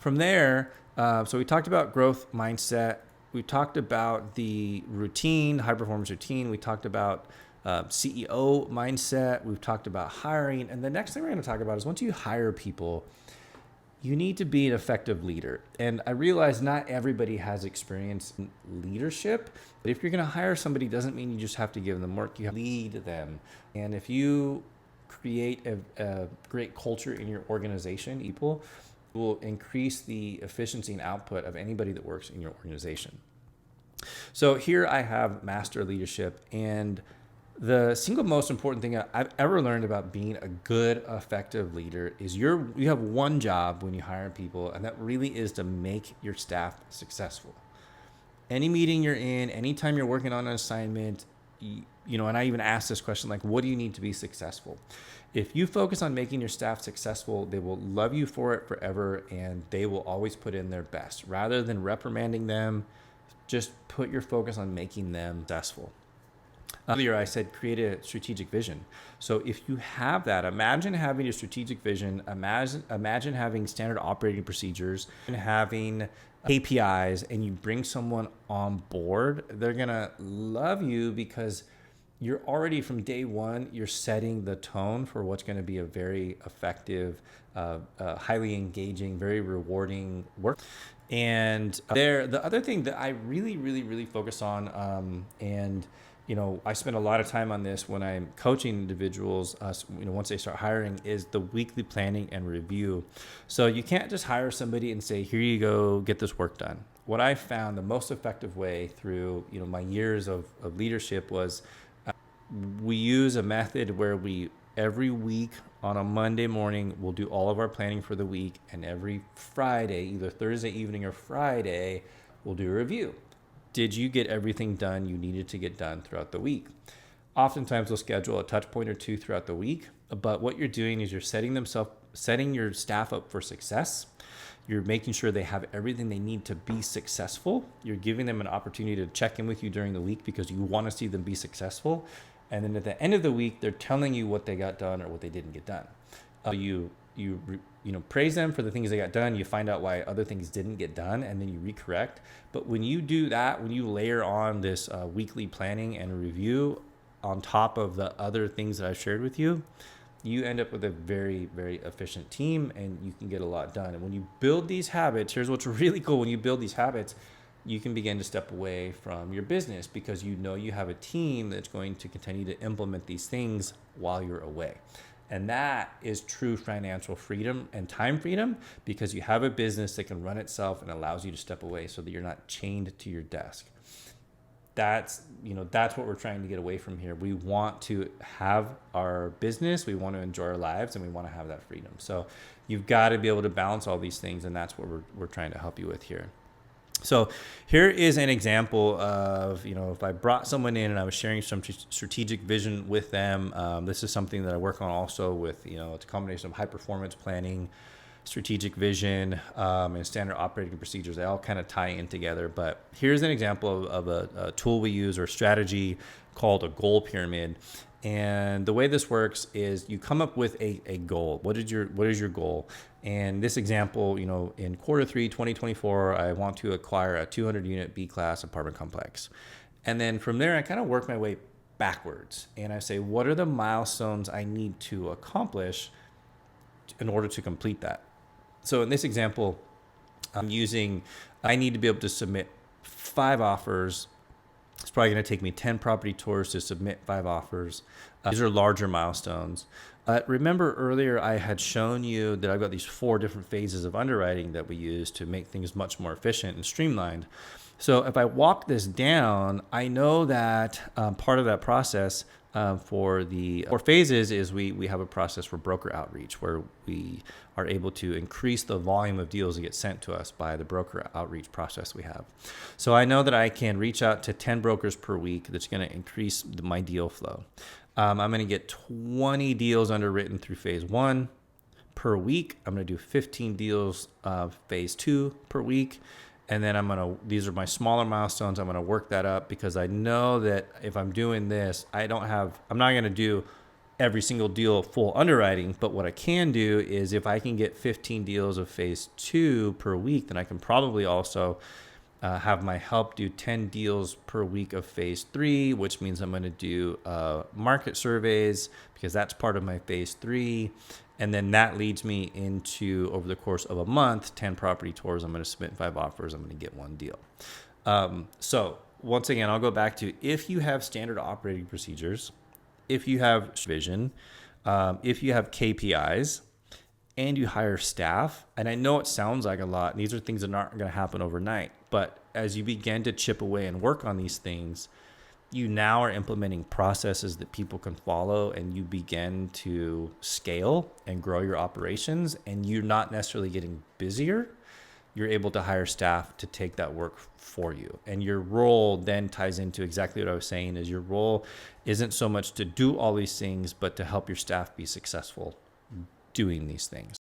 From there, so we talked about growth mindset. We talked about the routine, high performance routine. We talked about CEO mindset. We've talked about hiring. And the next thing we're going to talk about is once you hire people, you need to be an effective leader. And I realize not everybody has experience in leadership, but if you're going to hire somebody, doesn't mean you just have to give them work. You have to lead them. And if you create a great culture in your organization, people will increase the efficiency and output of anybody that works in your organization. So here I have master leadership, and the single most important thing I've ever learned about being a good, effective leader is you have one job when you hire people, and that really is to make your staff successful. Any meeting you're in, anytime you're working on an assignment, and I even ask this question, like, what do you need to be successful? If you focus on making your staff successful, they will love you for it forever, and they will always put in their best. Rather than reprimanding them, just put your focus on making them successful. Earlier, I said create a strategic vision. So if you have that, imagine having a strategic vision, imagine having standard operating procedures, and having KPIs, and you bring someone on board, they're going to love you because you're already from day one, you're setting the tone for what's going to be a very effective, highly engaging, very rewarding work. And the other thing that I really, really, really focus on, I spend a lot of time on this when I'm coaching individuals, once they start hiring, is the weekly planning and review. So you can't just hire somebody and say, here you go, get this work done. What I found the most effective way through, my years of leadership was we use a method where every week on a Monday morning, we'll do all of our planning for the week. And every Friday, either Thursday evening or Friday, we'll do a review. Did you get everything done you needed to get done throughout the week? Oftentimes we'll schedule a touch point or two throughout the week, but what you're doing is you're setting your staff up for success. You're making sure they have everything they need to be successful. You're giving them an opportunity to check in with you during the week because you want to see them be successful. And then at the end of the week, they're telling you what they got done or what they didn't get done. You praise them for the things they got done. You find out why other things didn't get done, and then you recorrect. But when you do that, when you layer on this weekly planning and review on top of the other things that I've shared with you, you end up with a very, very efficient team, and you can get a lot done. And when you build these habits, here's what's really cool. When you build these habits, you can begin to step away from your business because you have a team that's going to continue to implement these things while you're away. And that is true financial freedom and time freedom because you have a business that can run itself and allows you to step away so that you're not chained to your desk. That's what we're trying to get away from here. We want to have our business, we want to enjoy our lives, and we want to have that freedom. So you've got to be able to balance all these things, and that's what we're trying to help you with here. So here is an example of, if I brought someone in and I was sharing some strategic vision with them, this is something that I work on also with, it's a combination of high performance planning, strategic vision, and standard operating procedures. They all kind of tie in together. But here's an example of a tool we use or strategy called a goal pyramid. And the way this works is you come up with a goal. What is your goal? And this example, in quarter 3, 2024, I want to acquire a 200 unit B-class apartment complex. And then from there, I kind of work my way backwards. And I say, what are the milestones I need to accomplish in order to complete that? So in this example, I need to be able to submit 5 offers. It's probably going to take me 10 property tours to submit 5 offers. These are larger milestones. Remember earlier I had shown you that I've got these 4 different phases of underwriting that we use to make things much more efficient and streamlined. So if I walk this down, I know that part of that process for the 4 phases is we have a process for broker outreach where we are able to increase the volume of deals that get sent to us by the broker outreach process we have. So I know that I can reach out to 10 brokers per week. That's going to increase my deal flow. I'm going to get 20 deals underwritten through phase 1 per week. I'm going to do 15 deals phase 2 per week. And then these are my smaller milestones. I'm going to work that up because I know that if I'm doing this, I'm not going to do every single deal full underwriting. But what I can do is if I can get 15 deals of phase 2 per week, then I can probably also have my help do 10 deals per week of phase 3, which means I'm going to do market surveys because that's part of my phase 3. And then that leads me into, over the course of a month, 10 property tours. I'm going to submit 5 offers. I'm going to get 1 deal. So once again, I'll go back to, if you have standard operating procedures, if you have vision, if you have KPIs, and you hire staff, and I know it sounds like a lot, and these are things that aren't going to happen overnight, but as you begin to chip away and work on these things, you now are implementing processes that people can follow, and you begin to scale and grow your operations, and you're not necessarily getting busier. You're able to hire staff to take that work for you. And your role then ties into exactly what I was saying, is your role isn't so much to do all these things, but to help your staff be successful doing these things.